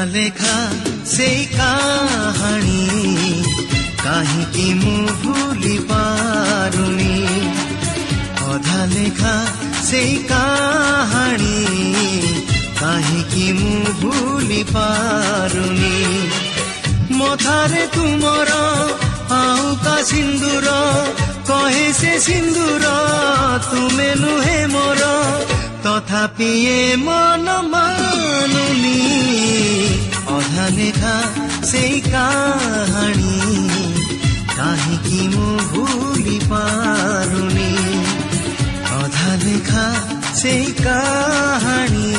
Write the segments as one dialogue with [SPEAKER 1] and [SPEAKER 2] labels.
[SPEAKER 1] লেখা সেই কাহাণী কাহিকি মু ভুলি পারুনি অধা লেখা সেই কাহাণী কাহিকি মু ভুলি পারুনি মথারে তুমর আউকা সিন্দুর কহে সে সিন্দুর তুমে নুহে মোর তথাপি এ মন মানুনি অধা লেখা সেই কাহাণী কাহিকি মু ভুলি পারুনি অধা লেখা সেই কাহাণী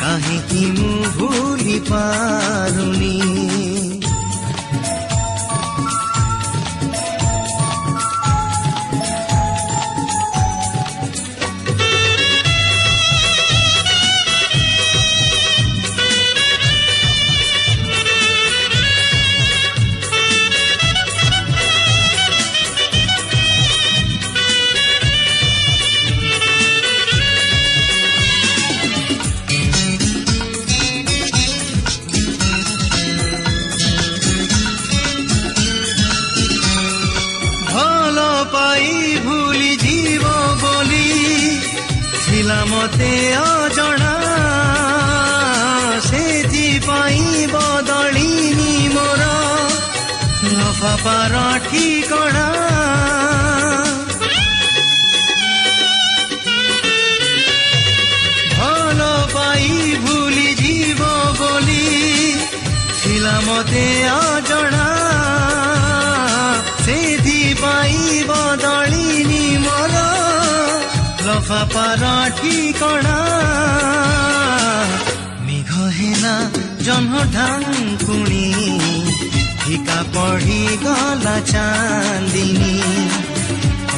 [SPEAKER 1] কাহিকি মু ভুলি পারুনি মতে অজଣା সেথিপাই বদলিনি মোর লফাপার ঠিকଣା ভাল পাই ভুলি জীব বলি ছিলা মতে অজଣା সেথিপাই বদলিনি মোর লফাপার ঠিকଣା মেঘ হেলা জহ্ন ঢাঙ্কুণী ফিকা পড়ি গলা চাঁদিনী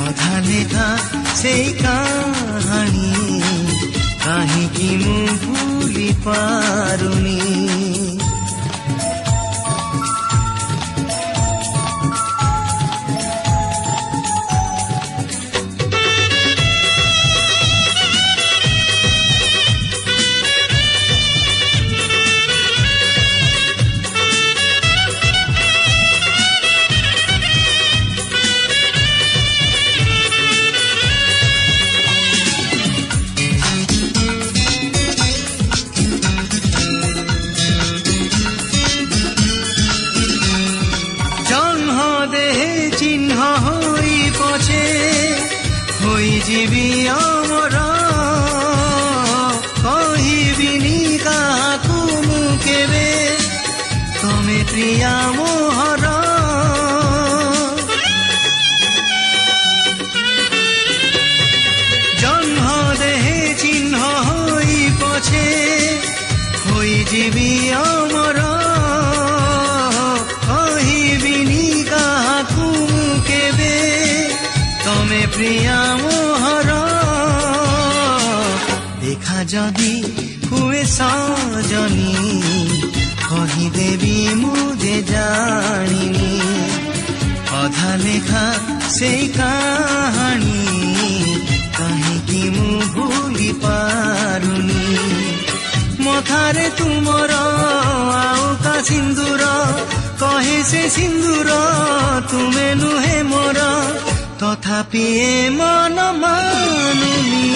[SPEAKER 1] অধা লেখা সেই কাহাণী কাহিকি মু ভুলি পারুনি জীবি অমর কহিবিনি কাহাকু মু কেবে তমে প্রিয়া মোহর জন্ম দেহে চিহ্ন হই পছে হই জীবি অমর কহিবিনি কাহাকু মু কেবে তমে প্রিয়া মোহর দেখা যদি হুয়ে সজনী কহিদেবি মু যে জানিনি অধা লেখা সেই কাহাণী কাহিকি মু ভুলি পারুনি মথারে তুমর আউকা সিন্দুর কহে সে সিন্দুর তুমে নুহে মোর তথাপি এ মন মানুনি